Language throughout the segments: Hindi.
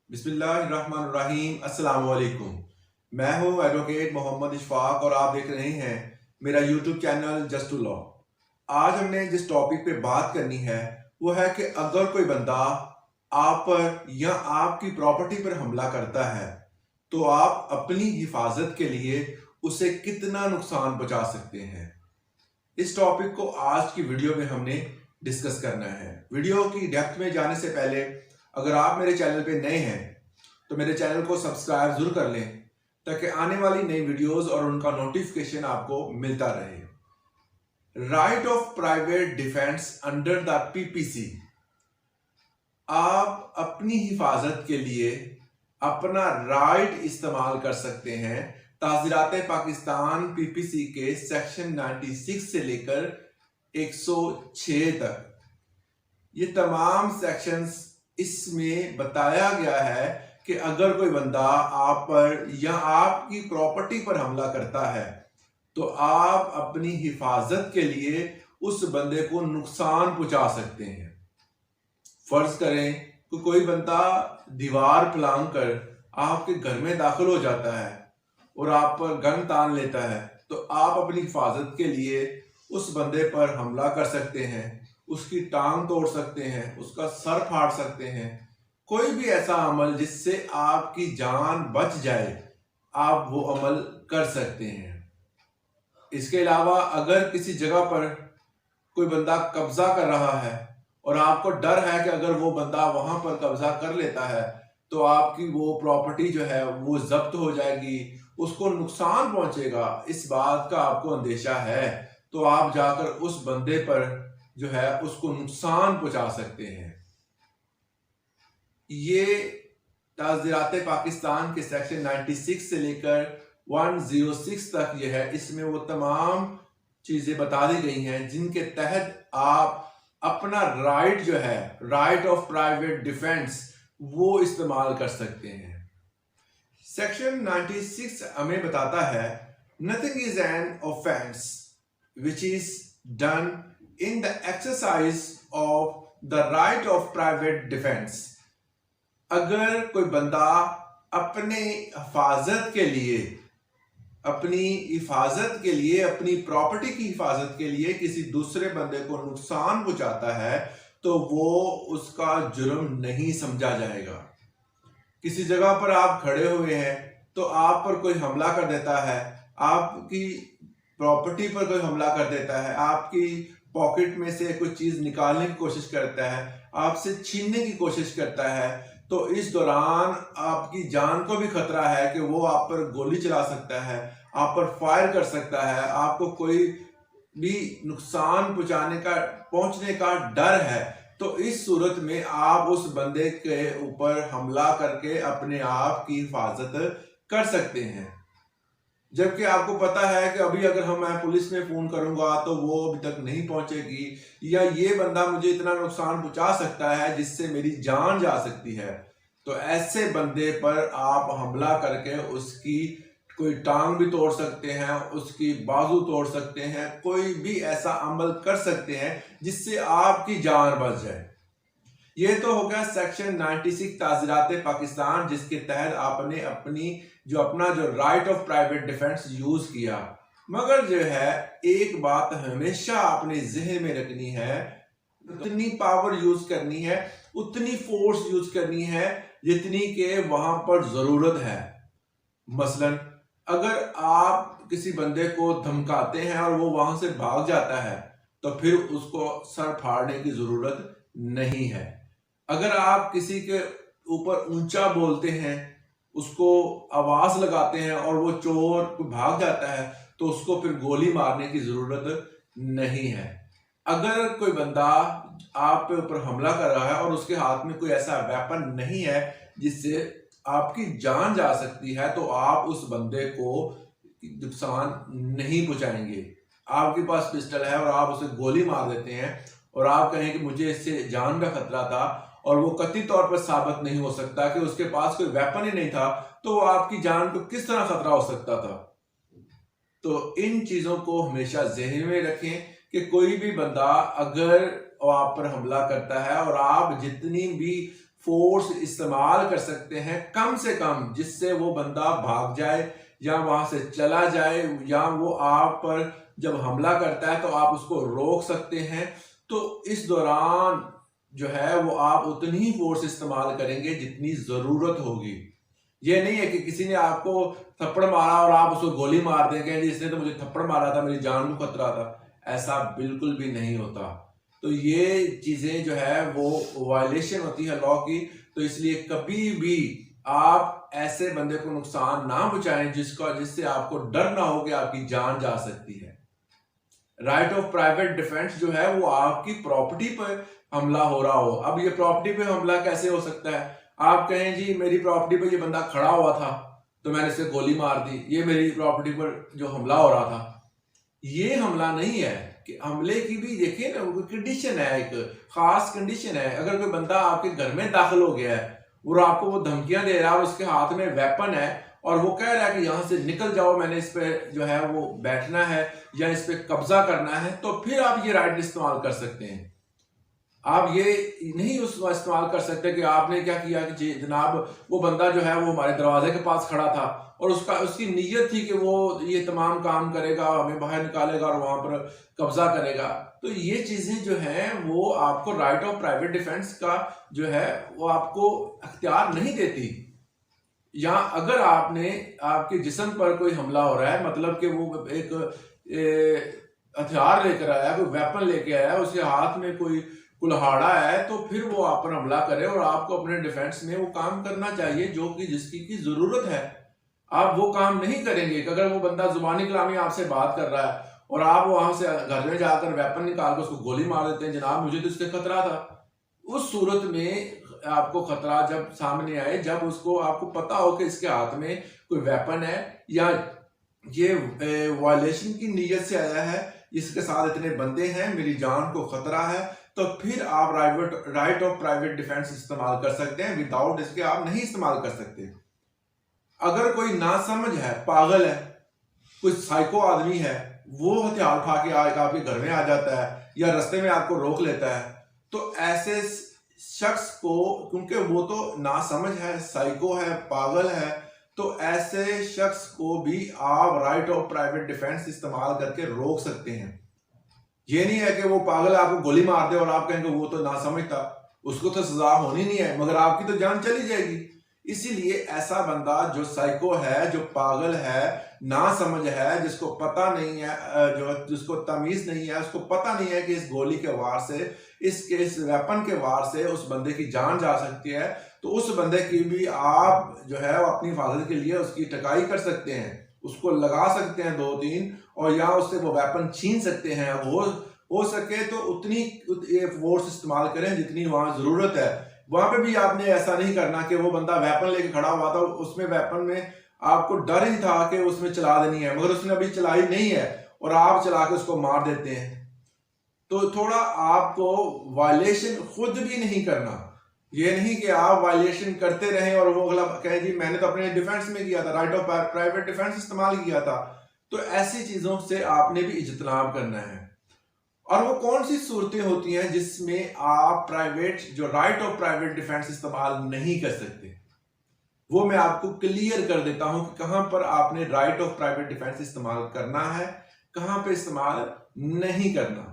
बिस्मिल्लाहिर्रहमानिर्रहीम अस्सलाम वालेकुम। मैं हूं एडवोकेट मोहम्मद इशफाक और आप देख रहे हैं मेरा YouTube channel just to law. आज हमने जिस टॉपिक पे बात करनी है वो है कि अगर कोई बंदा आप पर या आपकी प्रॉपर्टी पर हमला करता है तो आप अपनी हिफाजत के लिए उसे कितना नुकसान पहुंचा सकते हैं। इस टॉपिक को आज की वीडियो में हमने डिस्कस करना है। वीडियो की डेप्थ में जाने से पहले अगर आप मेरे चैनल पे नए हैं तो मेरे चैनल को सब्सक्राइब जरूर कर लें ताकि आने वाली नई वीडियोस और उनका नोटिफिकेशन आपको मिलता रहे। Right of private defence under the PPC. आप अपनी हिफाजत के लिए अपना राइट इस्तेमाल कर सकते हैं ताज़ीरात पाकिस्तान पीपीसी के सेक्शन 96 से लेकर 106 तक। ये तमाम सेक्शंस इसमें बताया गया है कि अगर कोई बंदा आप पर या आपकी प्रॉपर्टी पर हमला करता है तो आप अपनी हिफाजत के लिए उस बंदे को नुकसान पहुंचा सकते हैं। फर्ज करें कि कोई बंदा दीवार पलांग कर आपके घर में दाखिल हो जाता है और आप पर गन तान लेता है तो आप अपनी हिफाजत के लिए उस बंदे पर हमला कर सकते हैं, उसकी टांग तोड़ सकते हैं, उसका सर फाड़ सकते हैं। कोई भी ऐसा अमल जिससे आपकी जान बच जाए आप वो अमल कर सकते हैं। इसके अलावा अगर किसी जगह पर कोई बंदा कब्जा कर रहा है और आपको डर है कि अगर वो बंदा वहां पर कब्जा कर लेता है तो आपकी वो प्रॉपर्टी जो है वो जब्त हो जाएगी, उसको नुकसान पहुंचेगा, इस बात का आपको अंदेशा है तो आप जाकर उस बंदे पर जो है उसको नुकसान पहुंचा सकते हैं। ये ताज़ीरात पाकिस्तान के सेक्शन 96 से लेकर 106 तक ये है। इसमें वो तमाम चीजें बता दी गई हैं जिनके तहत आप अपना राइट जो है, राइट ऑफ प्राइवेट डिफेंस, वो इस्तेमाल कर सकते हैं। सेक्शन 96 हमें बताता है nothing is an offence which is done in the exercise of the right of private defense। अगर कोई बंदा अपने हिफाजत के लिए, अपनी प्रॉपर्टी की हिफाजत के लिए किसी दूसरे बंदे को नुकसान पहुंचाता है तो वो उसका जुर्म नहीं समझा जाएगा। किसी जगह पर आप खड़े हुए हैं तो आप पर कोई हमला कर देता है, आपकी प्रॉपर्टी पर कोई हमला कर देता है, आपकी पॉकेट में से कुछ चीज निकालने की कोशिश करता है, आपसे छीनने की कोशिश करता है, तो इस दौरान आपकी जान को भी खतरा है कि वो आप पर गोली चला सकता है, आप पर फायर कर सकता है, आपको कोई भी नुकसान पहुंचने का डर है। तो इस सूरत में आप उस बंदे के ऊपर हमला करके अपने आप की हिफाजत कर सकते हैं। जबकि आपको पता है कि अभी अगर मैं पुलिस में फोन करूंगा तो वो अभी तक नहीं पहुंचेगी या ये बंदा मुझे इतना नुकसान पहुंचा सकता है जिससे मेरी जान जा सकती है। तो ऐसे बंदे पर आप हमला करके उसकी कोई टांग भी तोड़ सकते हैं, उसकी बाजू तोड़ सकते हैं, कोई भी ऐसा अमल कर सकते हैं जिससे आपकी जान बच जाए। ये तो हो गया सेक्शन 96 ताज़ीरात पाकिस्तान जिसके तहत आपने अपना जो right of private defence use किया। मगर जो है एक बात हमेशा आपने ज़हन में रखनी है, उतनी पावर यूज करनी है, उतनी फोर्स यूज करनी है जितनी के वहां पर जरूरत है। मसलन अगर आप किसी बंदे को धमकाते हैं और वो वहां से भाग जाता है तो फिर उसको सर फाड़ने की जरूरत नहीं है। अगर आप किसी के ऊपर ऊंचा बोलते हैं, उसको आवाज लगाते हैं और वो चोर भाग जाता है तो उसको फिर गोली मारने की जरूरत नहीं है। अगर कोई बंदा आप पे ऊपर हमला कर रहा है और उसके हाथ में कोई ऐसा वेपन नहीं है जिससे आपकी जान जा सकती है तो आप उस बंदे को नुकसान नहीं पहुंचाएंगे। आपके पास पिस्टल है और आप उसे गोली मार देते हैं और आप कहें कि मुझे इससे जान का खतरा था और वो कतई तौर पर साबित नहीं हो सकता कि उसके पास कोई वेपन ही नहीं था, तो वो आपकी जान को किस तरह खतरा हो सकता था। तो इन चीजों को हमेशा ज़हन में रखें कि कोई भी बंदा अगर आप पर हमला करता है और आप जितनी भी फोर्स इस्तेमाल कर सकते हैं कम से कम, जिससे वो बंदा भाग जाए या वहां से चला जाए, या वो आप पर जब हमला करता है तो आप उसको रोक सकते हैं। तो इस दौरान जो है वो आप उतनी ही फोर्स इस्तेमाल करेंगे जितनी जरूरत होगी। ये नहीं है कि किसी ने आपको थप्पड़ मारा और आप उसको गोली मार देंगे, जिसने तो मुझे थप्पड़ मारा था, मेरी जान को खतरा था। ऐसा बिल्कुल भी नहीं होता। तो ये चीजें जो है वो वायलेशन होती है लॉ की। तो इसलिए कभी भी आप ऐसे बंदे को नुकसान ना पहुंचाएं जिससे आपको डर ना हो कि आपकी जान जा सकती है। राइट ऑफ प्राइवेट डिफेंस जो है वो आपकी प्रॉपर्टी पर हमला हो रहा हो। अब ये प्रॉपर्टी पे हमला कैसे हो सकता है? आप कहें जी मेरी प्रॉपर्टी पर ये बंदा खड़ा हुआ था तो मैंने इसे गोली मार दी, ये मेरी प्रॉपर्टी पर जो हमला हो रहा था। ये हमला नहीं है। कि हमले की भी देखिए ना, कंडीशन है, एक खास कंडीशन है। अगर कोई बंदा आपके घर में दाखिल हो गया है और आपको वो धमकियां दे रहा है और उसके हाथ में वेपन है और वो कह रहा है कि यहां से निकल जाओ, मैंने इस पे जो है वो बैठना है या इस पे कब्जा करना है, तो फिर आप ये राइट इस्तेमाल कर सकते हैं। आप ये नहीं उसका इस्तेमाल कर सकते कि आपने क्या किया कि जी जनाब वो बंदा जो है वो हमारे दरवाजे के पास खड़ा था और उसकी नीयत थी कि वो ये तमाम काम करेगा, हमें बाहर निकालेगा और वहां पर कब्जा करेगा। तो ये चीजें जो हैं वो आपको राइट ऑफ प्राइवेट डिफेंस का जो है वो आपको अख्तियार नहीं देती। या अगर आपने आपके जिस्म पर कोई हमला हो रहा है, मतलब कि वो एक हथियार लेकर आया, कोई वेपन लेके आया, उसके हाथ में कोई कुल्हाड़ा है, तो फिर वो आप पर हमला करे और आपको अपने डिफेंस में वो काम करना चाहिए जो कि जिसकी की जरूरत है। आप वो काम नहीं करेंगे कि अगर वो बंदा जुबानी कलामी आपसे बात कर रहा है और आप वहां से घर में जाकर वेपन निकाल कर उसको गोली मार देते हैं, जनाब मुझे तो इससे खतरा था। उस सूरत में आपको खतरा जब सामने आए, जब उसको आपको पता हो कि इसके हाथ में कोई वेपन है या ये वायलेशन की नीयत से आया है, इसके साथ इतने बंदे हैं, मेरी जान को खतरा है, तो फिर आप राइट ऑफ प्राइवेट डिफेंस इस्तेमाल कर सकते हैं। विदाउट इसके आप नहीं इस्तेमाल कर सकते। अगर कोई नासमझ है, पागल है, कोई साइको आदमी है, वो हथियार उठा के आपके घर में आ जाता है या रास्ते में आपको रोक लेता है, तो ऐसे शख्स को, क्योंकि वो तो नासमझ है, साइको है, पागल है, तो ऐसे शख्स को भी आप राइट ऑफ प्राइवेट डिफेंस इस्तेमाल करके रोक सकते हैं। ये नहीं है कि वो पागल आपको गोली मार दे और आप कहेंगे वो तो नासमझ था, उसको तो सजा होनी नहीं है, मगर आपकी तो जान चली जाएगी। इसीलिए ऐसा बंदा जो साइको है, जो पागल है, नासमझ है, जिसको पता नहीं है, जिसको तमीज नहीं है, उसको पता नहीं है कि इस गोली के वार से, इस वेपन के वार से उस बंदे की जान जा सकती है, तो उस बंदे की भी आप जो है अपनी हिफाजत के लिए उसकी टकाई कर सकते हैं, उसको लगा सकते हैं 2-3, और या उससे वो वेपन छीन सकते हैं। हो सके तो उतनी फोर्स इस्तेमाल करें जितनी वहां जरूरत है। वहां पे भी आपने ऐसा नहीं करना कि वो बंदा वेपन लेके खड़ा हुआ था, उसमें वेपन में आपको डर ही था कि उसमें चला देनी है, मगर उसने अभी चलाई नहीं है और आप चला के उसको मार देते हैं। तो थोड़ा आपको वायलेशन खुद भी नहीं करना। ये नहीं कि आप वायलेशन करते रहें और वो अगला कहे जी मैंने तो अपने डिफेंस में किया था, राइट ऑफ प्राइवेट डिफेंस इस्तेमाल किया था। तो ऐसी चीजों से आपने भी इज्तनाब करना है। और वो कौन सी सूरतें होती हैं जिसमें आप जो राइट ऑफ प्राइवेट डिफेंस इस्तेमाल नहीं कर सकते, वो मैं आपको क्लियर कर देता हूं कि कहां पर आपने राइट ऑफ प्राइवेट डिफेंस इस्तेमाल करना है, कहां पे इस्तेमाल नहीं करना।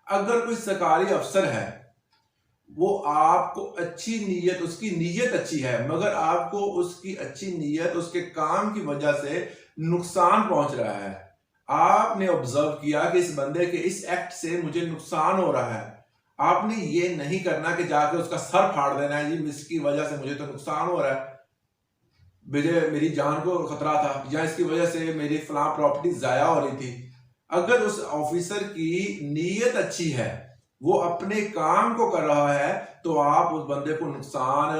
अगर कोई सरकारी अफसर है, वो आपको अच्छी नीयत, उसकी नीयत अच्छी है, मगर आपको उसकी अच्छी नीयत, उसके काम की वजह से नुकसान पहुंच रहा है, आपने ऑब्जर्व किया कि इस बंदे के इस एक्ट से मुझे नुकसान हो रहा है, आपने ये नहीं करना कि जाके उसका सर फाड़ देना है, जी इसकी वजह से मुझे तो नुकसान हो रहा है, मेरी जान को खतरा था, या इसकी वजह से मेरी फलां प्रॉपर्टी जाया हो रही थी। अगर उस ऑफिसर की नीयत अच्छी है, वो अपने काम को कर रहा है, तो आप उस बंदे को नुकसान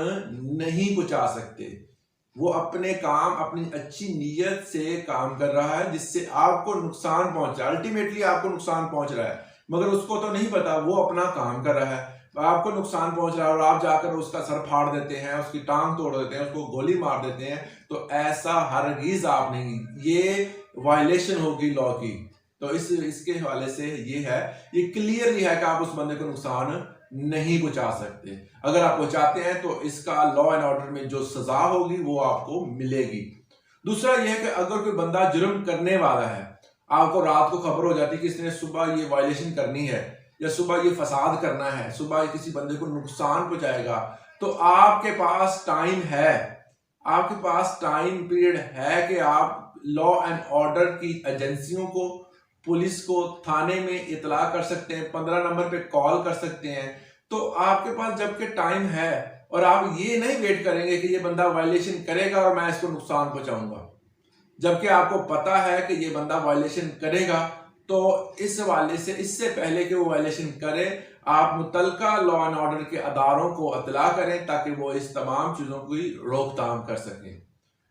नहीं पहुंचा सकते। वो अपने काम अपनी अच्छी नीयत से काम कर रहा है जिससे आपको नुकसान पहुंच रहा है, अल्टीमेटली आपको नुकसान पहुंच रहा है, मगर उसको तो नहीं पता, वो अपना काम कर रहा है, आपको नुकसान पहुंच रहा है और आप जाकर उसका सर फाड़ देते हैं, उसकी टांग तोड़ देते हैं, उसको गोली मार देते हैं। तो ऐसा हरगिज आप नहीं, ये वायलेशन होगी लॉ की। तो इसके हवाले से ये है, ये क्लियरली है कि आप उस बंदे को नुकसान नहीं पहुंचा सकते। अगर आप पहुंचाते हैं तो इसका लॉ एंड ऑर्डर में जो सजा होगी वो आपको मिलेगी। दूसरा यह है कि अगर कोई बंदा जुर्म करने वाला है, आपको रात को खबर हो जाती है कि इसने सुबह ये वायलेशन करनी है या सुबह ये फसाद करना है, सुबह किसी बंदे को नुकसान पहुंचाएगा, तो आपके पास टाइम है, आपके पास टाइम पीरियड है कि आप लॉ एंड ऑर्डर की एजेंसियों को, पुलिस को, थाने में इतला कर सकते हैं, 15 नंबर पे कॉल कर सकते हैं। तो आपके पास जबकि टाइम है और आप ये नहीं वेट करेंगे कि ये बंदा वायलेशन करेगा और मैं इसको नुकसान पहुंचाऊंगा, जबकि आपको पता है कि ये बंदा वायलेशन करेगा, तो इस हवाले से इससे पहले कि वो वायलेशन करे आप मुतलका लॉ एंड ऑर्डर के अदारों को इत्तला करें ताकि वो इस तमाम चीजों की रोकथाम कर सकें।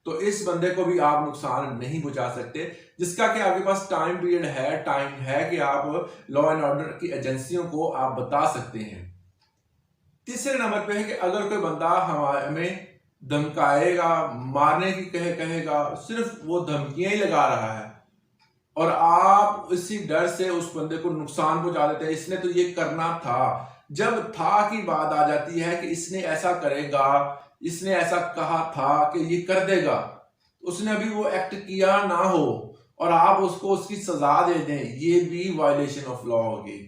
तो इस बंदे को भी आप नुकसान नहीं पहुंचा सकते, जिसका कि आपके पास टाइम पीरियड है, टाइम है कि आप लॉ एंड ऑर्डर की एजेंसियों को आप बता सकते हैं। तीसरे नंबर पे है कि अगर कोई बंदा हमें धमकाएगा, मारने की कहेगा, सिर्फ वो धमकियां ही लगा रहा है और आप इसी डर से उस बंदे को नुकसान पहुंचा देते हैं, इसने तो ये करना था। जब था की बात आ जाती है कि इसने ऐसा करेगा, इसने ऐसा कहा था कि ये कर देगा, उसने अभी वो एक्ट किया ना हो और आप उसको उसकी सजा दे दें, ये भी वायलेशन ऑफ लॉ होगी।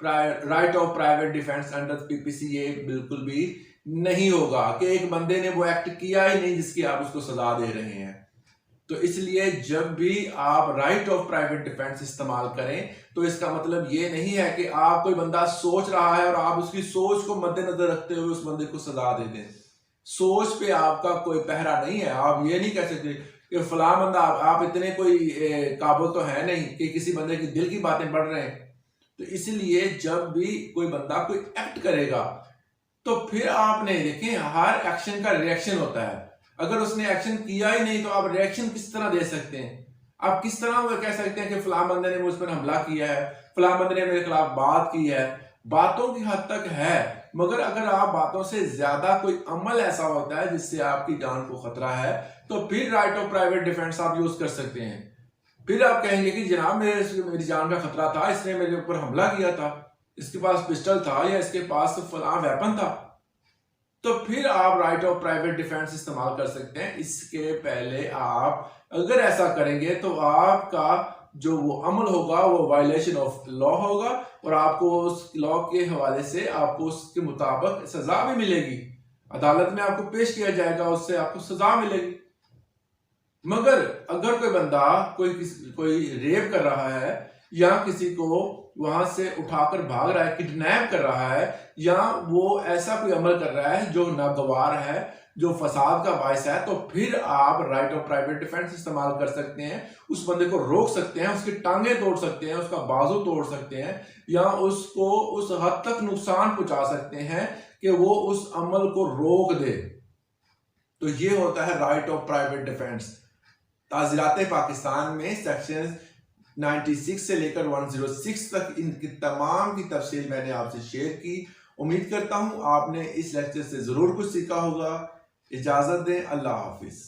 Right of private defence under PPC ये बिल्कुल भी नहीं होगा कि एक बंदे ने वो एक्ट किया ही नहीं जिसकी आप उसको सजा दे रहे हैं। तो इसलिए जब भी आप राइट ऑफ प्राइवेट डिफेंस इस्तेमाल करें तो इसका मतलब ये नहीं है कि आप, कोई बंदा सोच रहा है और आप उसकी सोच को मद्देनजर रखते हुए उस बंदे को सजा दे दें। सोच पे आपका कोई पहरा नहीं है। आप ये नहीं कह सकते कि फलां बंदा, आप इतने कोई काबिल तो है नहीं कि किसी बंदे की दिल की बातें पढ़ रहे हैं। तो इसलिए जब भी कोई बंदा कोई एक्ट करेगा तो फिर आपने देखें, हर एक्शन का रिएक्शन होता है। अगर उसने एक्शन किया ही नहीं तो आप रिएक्शन किस तरह दे सकते हैं? आप किस तरह वो कह सकते हैं कि फलां बंदे ने मुझ पर हमला किया है, फलां बंदे ने मेरे खिलाफ बात की है? बातों की हद तक है, मगर अगर आप बातों से ज्यादा कोई अमल ऐसा होता है जिससे आपकी जान को खतरा है तो फिर राइट ऑफ प्राइवेट डिफेंस आप यूज कर सकते हैं। फिर आप कहेंगे कि जनाब मेरी जान का खतरा था, इसने मेरे ऊपर हमला किया था, इसके पास पिस्टल था या इसके पास फलां वेपन था, तो फिर आप राइट ऑफ प्राइवेट डिफेंस इस्तेमाल कर सकते हैं। इसके पहले आप अगर ऐसा करेंगे तो आपका जो वो अमल होगा वो वायलेशन ऑफ लॉ होगा और आपको उस लॉ के हवाले से आपको उसके मुताबिक सजा भी मिलेगी, अदालत में आपको पेश किया जाएगा, उससे आपको सजा मिलेगी। मगर अगर कोई बंदा कोई रेप कर रहा है या किसी को वहां से उठाकर भाग रहा है, किडनैप कर रहा है, या वो ऐसा कोई अमल कर रहा है जो नागवार है, जो फसाद का बायस है, तो फिर आप राइट ऑफ प्राइवेट डिफेंस इस्तेमाल कर सकते हैं। उस बंदे को रोक सकते हैं, उसकी टांगे तोड़ सकते हैं, उसका बाजू तोड़ सकते हैं या उसको उस हद तक नुकसान पहुंचा सकते हैं कि वो उस अमल को रोक दे। तो ये होता है राइट ऑफ प्राइवेट डिफेंस। ताज़ीरात पाकिस्तान में सेक्शन 96 से लेकर 106 तक इनकी तमाम की तफसील मैंने आपसे शेयर की। उम्मीद करता हूं आपने इस लेक्चर से जरूर कुछ सीखा होगा। इजाजत दें, अल्लाह हाफिज।